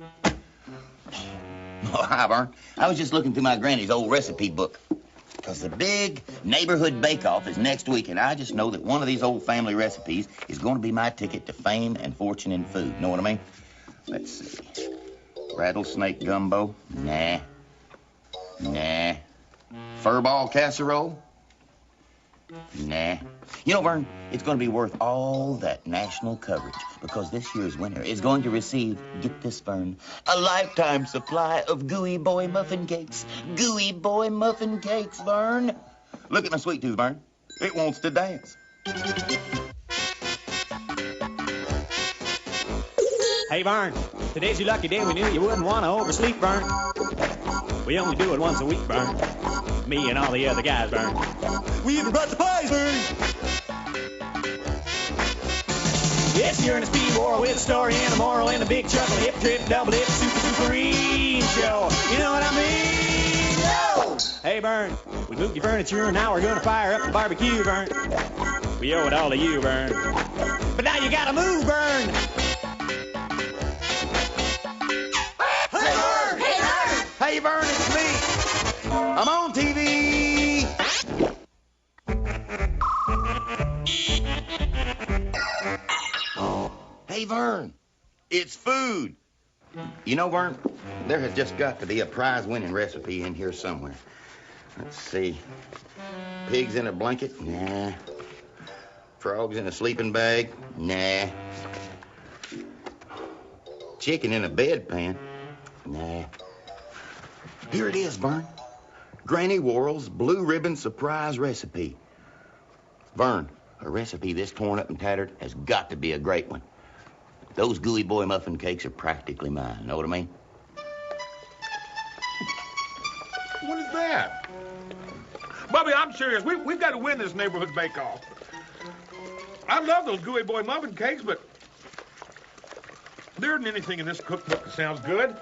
Oh, hi, Vern. I was just looking through my granny's old recipe book. Because the big neighborhood bake-off is next week, and I just know that one of these old family recipes is going to be my ticket to fame and fortune in food. Know what I mean? Let's see. Rattlesnake gumbo? Nah. Nah. Furball casserole? Nah. You know, Vern, it's going to be worth all that national coverage because this year's winner is going to receive, get this, Vern, a lifetime supply of Gooey Boy muffin cakes. Gooey Boy muffin cakes, Vern. Look at my sweet tooth, Vern. It wants to dance. Hey, Vern, today's your lucky day. We knew you wouldn't want to oversleep, Vern. We only do it once a week, Vern. Me and all the other guys, Vern. We even brought supplies, Vern. It's the Ernest P. War with a story and a moral and a big chuckle, hip trip, double hip, super superine show. You know what I mean? No! Hey, Vern, we moved your furniture and now we're gonna fire up the barbecue, Vern. We owe it all to you, Vern. But now you gotta move, Vern. Hey, Vern! Hey, Vern! Hey, Vern, it's me. I'm on TV. Hey, Vern, it's food. You know, Vern, there has just got to be a prize-winning recipe in here somewhere. Let's see. Pigs in a blanket? Nah. Frogs in a sleeping bag? Nah. Chicken in a bedpan? Nah. Here it is, Vern. Granny Worrell's Blue Ribbon Surprise Recipe. Vern, a recipe this torn up and tattered has got to be a great one. Those Gooey Boy muffin cakes are practically mine. Know what I mean? What is that? Bubby, I'm serious. We've got to win this neighborhood bake-off. I love those Gooey Boy muffin cakes, but there isn't anything in this cookbook that sounds good.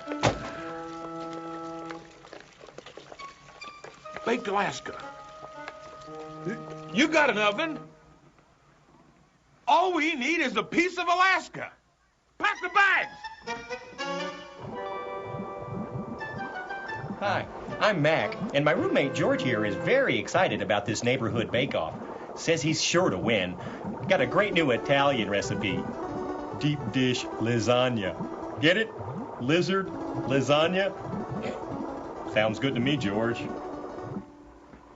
Baked Alaska. You got an oven? All we need is a piece of Alaska. Pack the bags! Hi, I'm Mac, and my roommate George here is very excited about this neighborhood bake-off. Says he's sure to win. Got a great new Italian recipe. Deep dish lasagna. Get it? Lizard lasagna? Sounds good to me, George.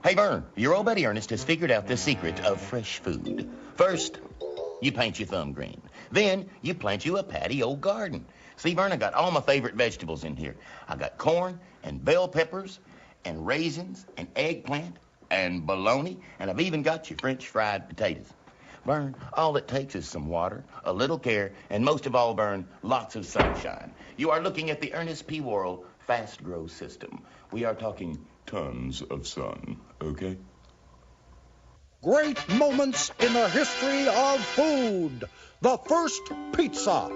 Hey, Vern, your old buddy Ernest has figured out the secret of fresh food. First, you paint your thumb green. Then you plant you a patio garden. See, Vern, I got all my favorite vegetables in here. I got corn and bell peppers and raisins and eggplant and bologna, and I've even got your French fried potatoes. Vern, all it takes is some water, a little care, and most of all, Vern, lots of sunshine. You are looking at the Ernest P. Worrell Fast Grow System. We are talking tons of sun, okay? Great moments in the history of food. The first pizza.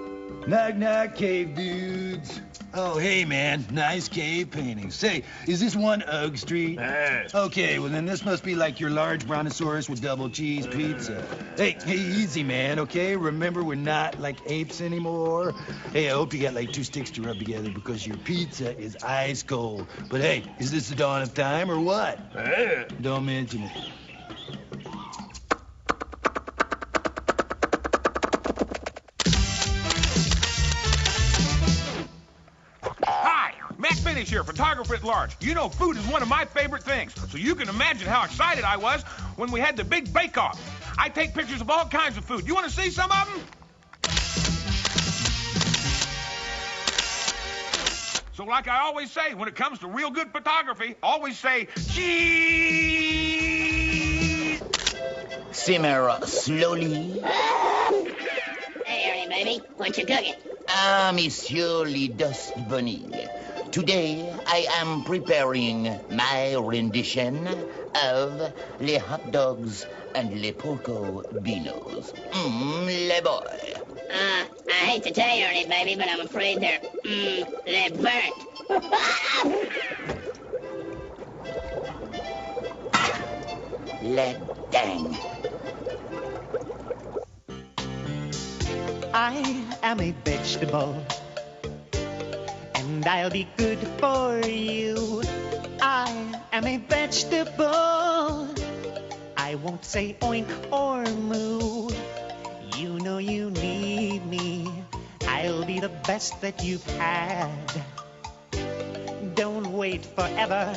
Knock, knock, cave dudes. Oh, hey, man. Nice cave painting. Say, is this one Oak Street? Yes. Okay, well, then this must be like your large brontosaurus with double cheese pizza. Hey, easy, man, okay? Remember, we're not like apes anymore. Hey, I hope you got like 2 sticks to rub together because your pizza is ice cold. But hey, is this the dawn of time or what? Don't mention it. Here, photographer at large. You know food is one of my favorite things, so you can imagine how excited I was when we had the big bake-off. I take pictures of all kinds of food. You want to see some of them? So like I always say, when it comes to real good photography, always say, cheese! Simmer slowly. Hey, Ernie, baby, what you cooking? Ah, Monsieur le Dust Bunny. Today, I am preparing my rendition of Les Hot Dogs and Les Porco Beanos. Le boy. I hate to tell you, Ernie, baby, but I'm afraid they're, burnt. Le dang. I am a vegetable. and I'll be good for you. I am a vegetable. I won't say oink or moo. You know you need me. I'll be the best that you've had. Don't wait forever,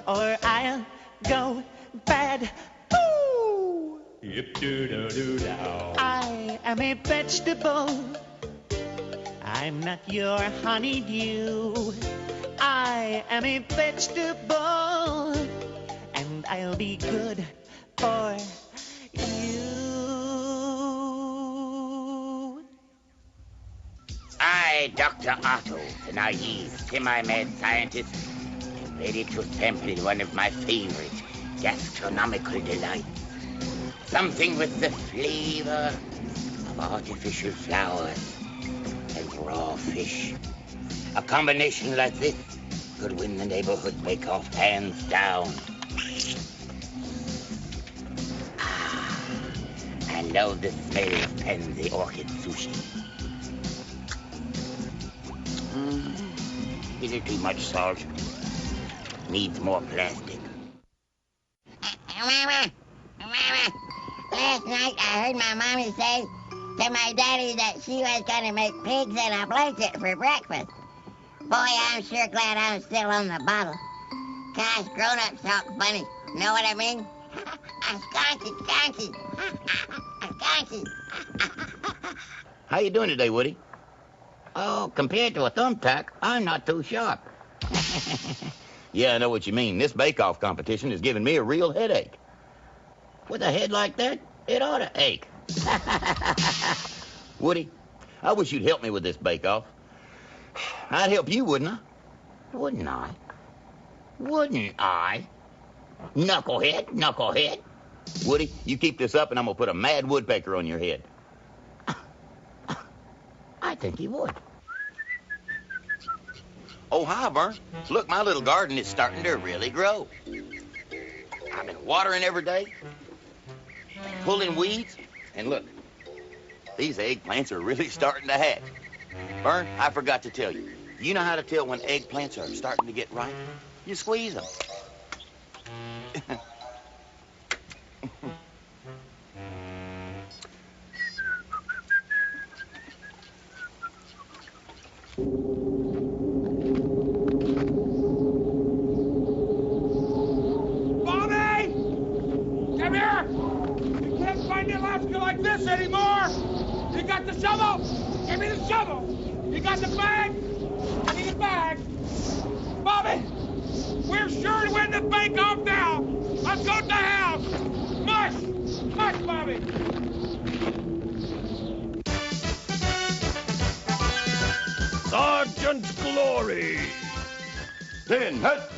or I'll go bad. Ooh! Yip-doo-doo-doo-dow. I am a vegetable. I'm not your honeydew. I am a vegetable, and I'll be good for you. I, Dr. Otto, the naive, semi-mad scientist, am ready to sample one of my favorite gastronomical delights. Something with the flavor of artificial flowers and raw fish. A combination like this could win the neighborhood bake-off hands down. I love the smell of pansy orchid sushi. Is it too much salt? Needs more plastic. Mama, last night I heard my mommy say to my daddy that she was going to make pigs in a blanket for breakfast. Boy, I'm sure glad I'm still on the bottle. Gosh, grown-ups talk funny. Know what I mean? Skunky. How you doing today, Woody? Oh, compared to a thumbtack, I'm not too sharp. Yeah, I know what you mean. This bake-off competition is giving me a real headache. With a head like that, it ought to ache. Woody, I wish you'd help me with this bake-off. I'd help you, wouldn't I? Wouldn't I? Wouldn't I? Knucklehead. Woody, you keep this up and I'm gonna put a mad woodpecker on your head. I think he would. Oh, hi, Vern. Look, my little garden is starting to really grow. I've been watering every day, pulling weeds, and look, these eggplants are really starting to hatch. Vern, I forgot to tell you. You know how to tell when eggplants are starting to get ripe? You squeeze them. Bobby! Come here! You can't find Alaska like this anymore! You got the shovel? Give me the shovel! You got the bag? Give me the bag! Bobby! We're sure to win the bake-off now! Let's go to the house! Mush! Mush, Bobby! Sergeant Glory. Ten, hut!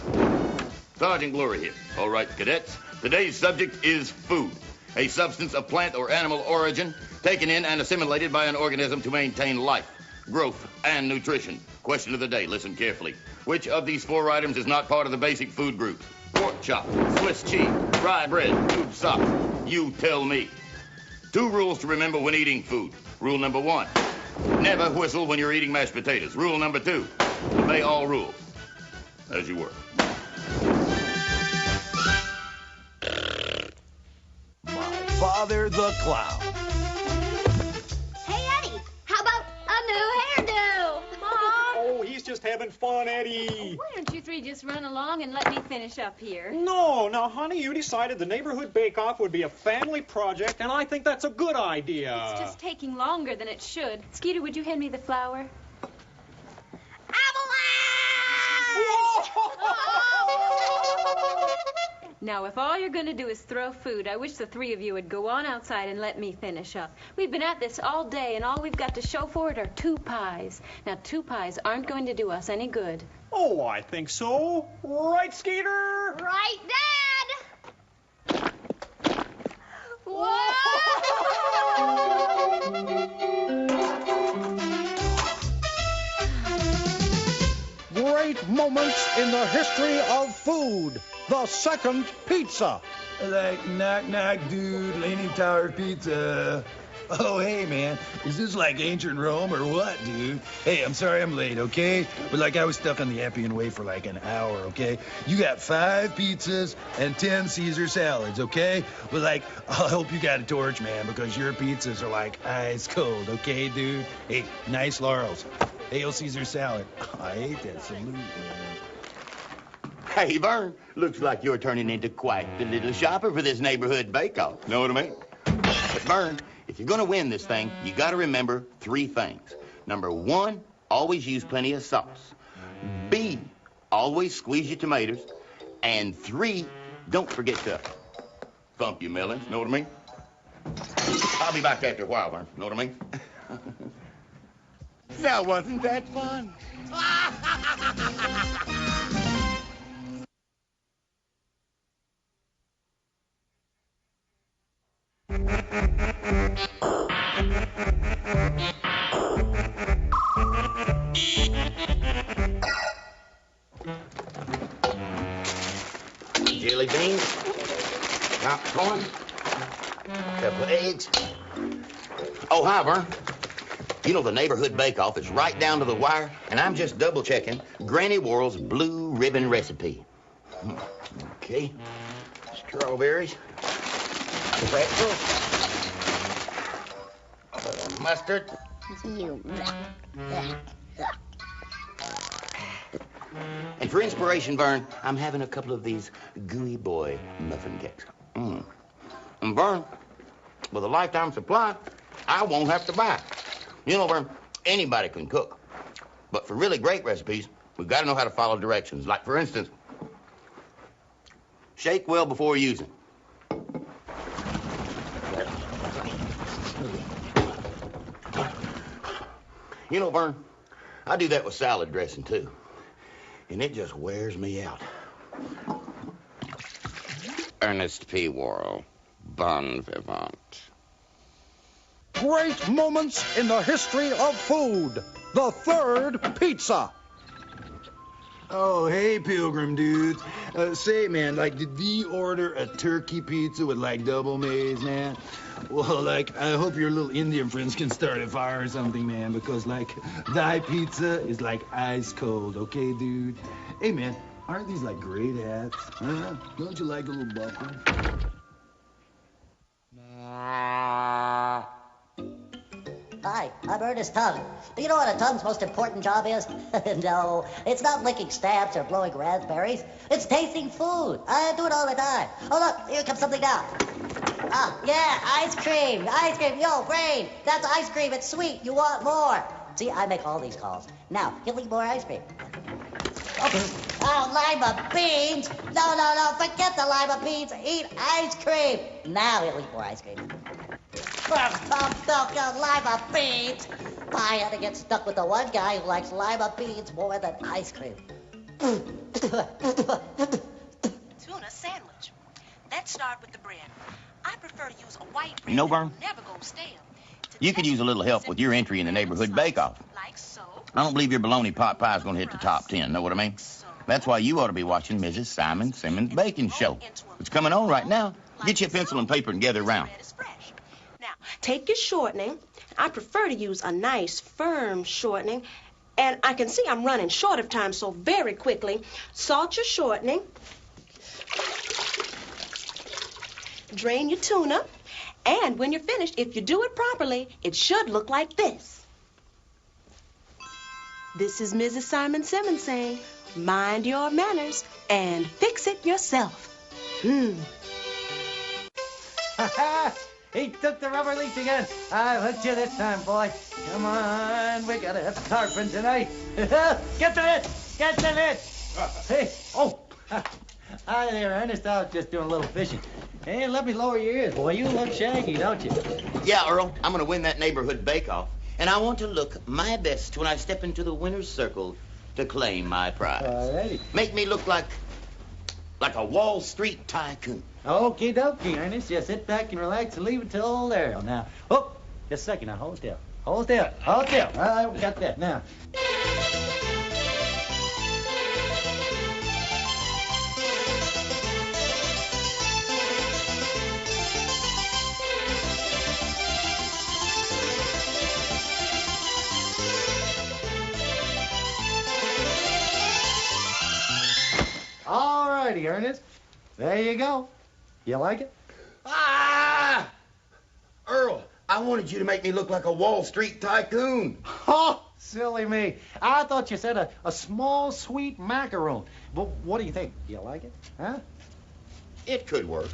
Sergeant Glory here. All right, cadets. Today's subject is food, a substance of plant or animal origin taken in and assimilated by an organism to maintain life, growth, and nutrition. Question of the day, listen carefully. Which of these four items is not part of the basic food group? Pork chop, Swiss cheese, dry bread, tube socks. You tell me. 2 rules to remember when eating food. Rule number 1, never whistle when you're eating mashed potatoes. Rule number 2, obey all rules. As you were. My father, the clown. Hey, Eddie, how about a new hairdo? Mom! Oh, he's just having fun, Eddie. Why don't you three just run along and let me finish up here? No, now, honey, you decided the neighborhood bake-off would be a family project, and I think that's a good idea. It's just taking longer than it should. Skeeter, would you hand me the flour? Now, if all you're going to do is throw food, I wish the 3 of you would go on outside and let me finish up. We've been at this all day, and all we've got to show for it are 2 pies. Now, 2 pies aren't going to do us any good. Oh, I think so. Right, Skeeter? Right, Dad! Whoa! Great moments in the history of food. The second pizza. Like knock knock dude, Leaning Tower Pizza. Oh, hey, man. Is this like ancient Rome or what, dude? Hey, I'm sorry I'm late, okay? But like I was stuck on the Appian Way for like an hour, okay? You got 5 pizzas and 10 Caesar salads, okay? But like, I'll help you got a torch, man, because your pizzas are like ice cold, okay, dude? Hey, nice Laurels. Hail Caesar salad. I ate that. Salute, man. Hey, Vern, looks like you're turning into quite the little shopper for this neighborhood bake-off. Know what I mean? But, Vern, if you're going to win this thing, you got to remember 3 things. Number 1, always use plenty of sauce. B, always squeeze your tomatoes. And 3, don't forget to thump your melons. Know what I mean? I'll be back after a while, Vern. Know what I mean? Now, wasn't that fun? Jelly beans, popcorn, couple of eggs. Oh, hi, Vern. You know the neighborhood bake-off is right down to the wire, and I'm just double-checking Granny Worrell's blue ribbon recipe. Okay, strawberries, pretzels, mustard. And for inspiration, Vern, I'm having a couple of these gooey boy muffin cakes. And Vern, with a lifetime supply, I won't have to buy. You know, Vern, anybody can cook. But for really great recipes, we've got to know how to follow directions. Like, for instance, shake well before using. You know, Vern, I do that with salad dressing, too. And it just wears me out. Ernest P. Worrell, bon vivant. Great moments in the history of food. The 3rd pizza. Oh, hey, Pilgrim dudes. Say, man, like, did thee order a turkey pizza with, like, double maize, man? Well, like, I hope your little Indian friends can start a fire or something, man, because, like, thy pizza is, like, ice cold, okay, dude? Hey, man, aren't these, like, great hats? Huh? Don't you like a little buckle? Hi, I'm Ernest Tongue. Do you know what a tongue's most important job is? No, it's not licking stamps or blowing raspberries. It's tasting food. I do it all the time. Oh, look, here comes something now. Ah, yeah, ice cream. Ice cream. Yo, Brain, that's ice cream. It's sweet. You want more. See, I make all these calls. Now, you'll eat more ice cream. Okay. Oh, lima beans. No, forget the lima beans. Eat ice cream. Now you'll eat more ice cream. Lima beans. I had to get stuck with the one guy who likes lima beans more than ice cream. Tuna sandwich. Let's start with the bread. I prefer to use a white bread. You know, Vern, Never go stale. you could use a little help with your entry in the neighborhood bake-off. Like so. I don't believe your bologna pot pie is going to hit the top 10, know what I mean? That's why you ought to be watching Mrs. Simon Simmons' baking show. It's coming on right now. Get you a pencil and paper and gather around. Now, take your shortening. I prefer to use a nice, firm shortening. And I can see I'm running short of time, so very quickly, salt your shortening. Drain your tuna. And when you're finished, if you do it properly, it should look like this. This is Mrs. Simon Simmons saying, mind your manners and fix it yourself. He took the rubber leash again. I'll hit you this time, boy. Come on, we gotta have tarpon tonight. Get the net! Get the net! Hey, oh. Hi there, Ernest. I was just doing a little fishing. Hey, let me lower your ears, boy. You look shaggy, don't you? Yeah, Earl, I'm going to win that neighborhood bake-off, and I want to look my best when I step into the winner's circle to claim my prize. Alrighty. Make me look like a Wall Street tycoon. Okie dokie, Ernest. Just sit back and relax and leave it till old Errol. Now, oh, just a second now. Hold still. Hold still. Hold still. All right, we got that. Now. righty, Ernest. There you go. You like it? Ah! Earl, I wanted you to make me look like a Wall Street tycoon. Oh, silly me. I thought you said a small, sweet macaroon. But what do you think? You like it? Huh? It could work.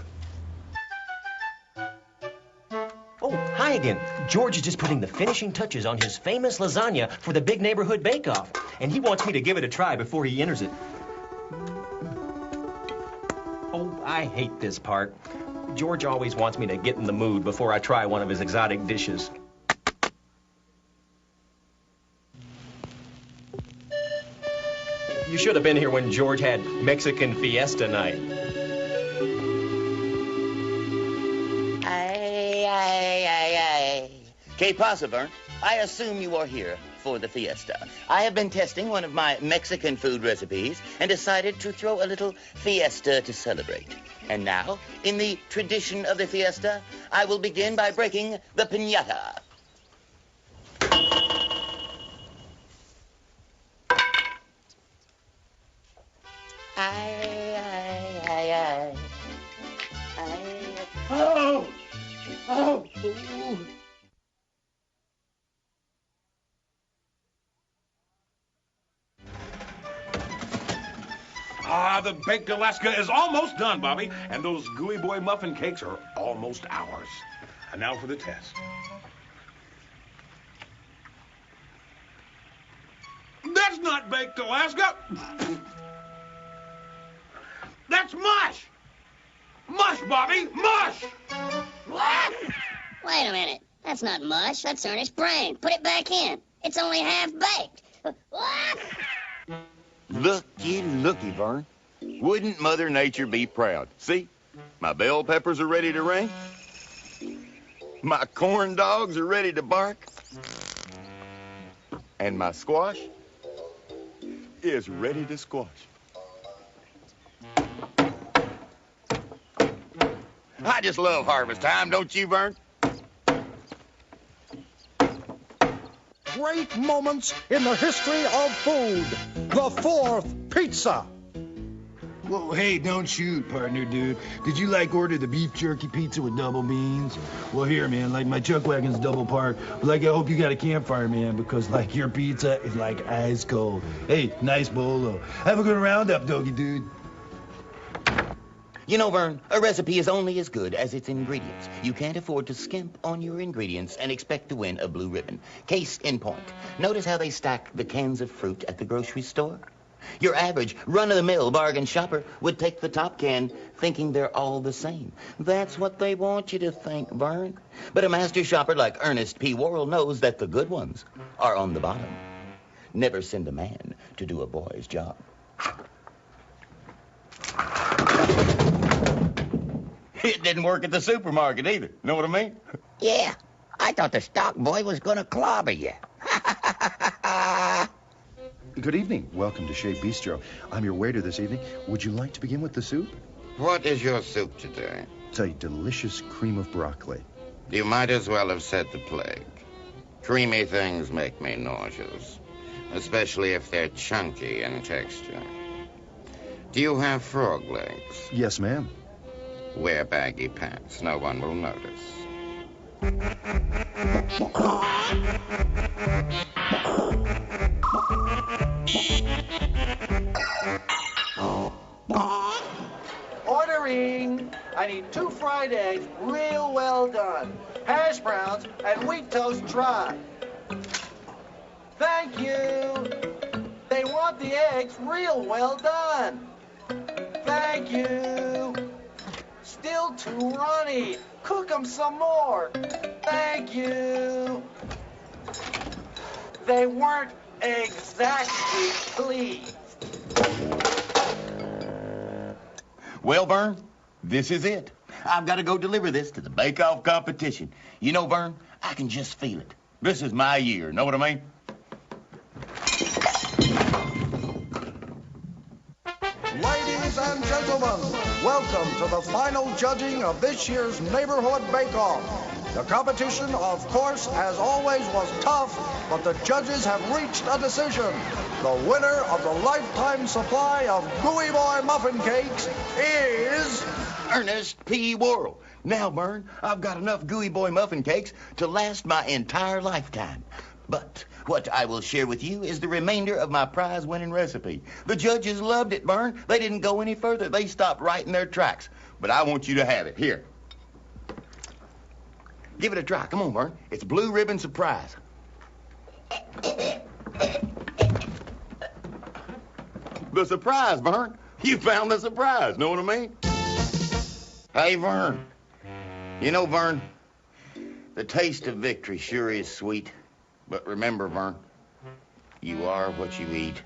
Oh, hi again. George is just putting the finishing touches on his famous lasagna for the big neighborhood bake-off, and he wants me to give it a try before he enters it. Oh, I hate this part. George always wants me to get in the mood before I try one of his exotic dishes. You should have been here when George had Mexican fiesta night. Que pasa, Vern? I assume you are here for the fiesta. I have been testing one of my Mexican food recipes and decided to throw a little fiesta to celebrate. And now, in the tradition of the fiesta, I will begin by breaking the piñata. Oh! Oh! Ooh. Ah, the baked Alaska is almost done, Bobby, and those gooey boy muffin cakes are almost ours. And now for the test. That's not baked Alaska. That's mush. Mush, Bobby, mush. Wait a minute. That's not mush. That's Ernest's brain. Put it back in. It's only half baked. Looky, looky, Vern. Wouldn't Mother Nature be proud? See, my bell peppers are ready to ring. My corn dogs are ready to bark. And my squash is ready to squash. I just love harvest time, don't you, Vern? Great moments in the history of food. The fourth pizza. Well, hey, don't shoot, partner, dude. Did you, order the beef jerky pizza with double beans? Well, here, man, my chuck wagon's double parked. But, I hope you got a campfire, man, because, your pizza is, ice cold. Hey, nice bolo. Have a good roundup, doggy dude. You know, Vern, a recipe is only as good as its ingredients. You can't afford to skimp on your ingredients and expect to win a blue ribbon. Case in point. Notice how they stack the cans of fruit at the grocery store? Your average run-of-the-mill bargain shopper would take the top can thinking they're all the same. That's what they want you to think, Vern. But a master shopper like Ernest P. Worrell knows that the good ones are on the bottom. Never send a man to do a boy's job. It didn't work at the supermarket either. Know what I mean? Yeah, I thought the stock boy was gonna clobber you. Good evening. Welcome to Chez Bistro. I'm your waiter this evening. Would you like to begin with the soup? What is your soup today? It's a delicious cream of broccoli. You might as well have said the plague. Creamy things make me nauseous, especially if they're chunky in texture. Do you have frog legs? Yes, ma'am. Wear baggy pants. No one will notice. Ordering. I need 2 fried eggs, real well done. Hash browns and wheat toast dry. Thank you. They want the eggs real well done. Thank you. Still too runny. Cook them some more. Thank you. They weren't exactly pleased. Well, Vern, this is it. I've got to go deliver this to the bake-off competition. You know, Vern, I can just feel it. This is my year, know what I mean? Ladies and gentlemen, welcome to the final judging of this year's Neighborhood Bake-Off. The competition, of course, as always, was tough, but the judges have reached a decision. the winner of the lifetime supply of Gooey Boy muffin cakes is... Ernest P. Worrell. Now, Vern, I've got enough Gooey Boy muffin cakes to last my entire lifetime. But what I will share with you is the remainder of my prize-winning recipe. The judges loved it, Vern. They didn't go any further. They stopped right in their tracks. But I want you to have it. Here. Give it a try. Come on, Vern. It's Blue Ribbon Surprise. The surprise, Vern. You found the surprise. Know what I mean? Hey, Vern. You know, Vern, the taste of victory sure is sweet. But remember, Vern, you are what you eat.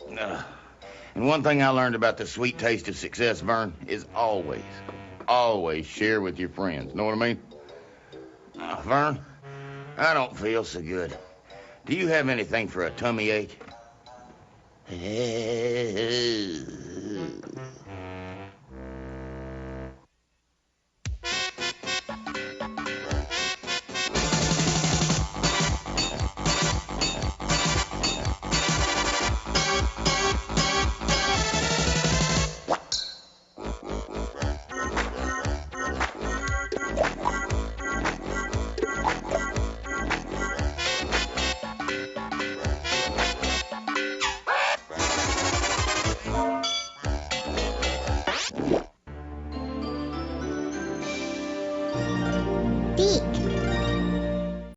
And one thing I learned about the sweet taste of success, Vern, is always share with your friends. Know what I mean? Vern, I don't feel so good. Do you have anything for a tummy ache?